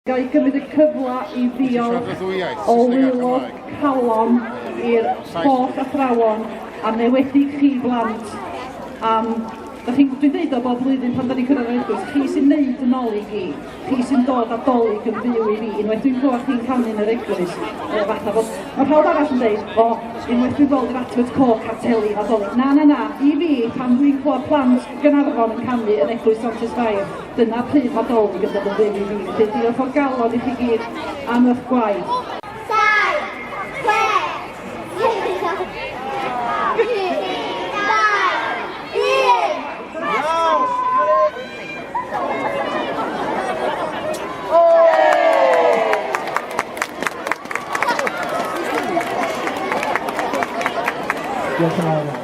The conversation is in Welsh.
Ga i gymryd y cyfle i ddiolch o waelod calon i'r holl athrawon a newedig chi blant am, dwi'n dweud o bob blwyddyn pan da ni'n cyrraedd yr eglwys, chi sy'n neud yn ôl i fi, chi sy'n dod a dolyg yn byw i fi, unwaith dwi'n clywed chi'n canu yn yr eglwys, fatha bod, mae pawb arall yn dweud, unwaith dwi'n gweld yr advert coch a teli a dolyg. Na, i fi, pan dwi'n clywed plant Gaernarfon yn canu yn eglwys Santes Fair, dyna pryd mae dolyg yn dod yn byw i fi. Felly diolch o galon i chi gyd am eich gwaith. Diolch yn fawr.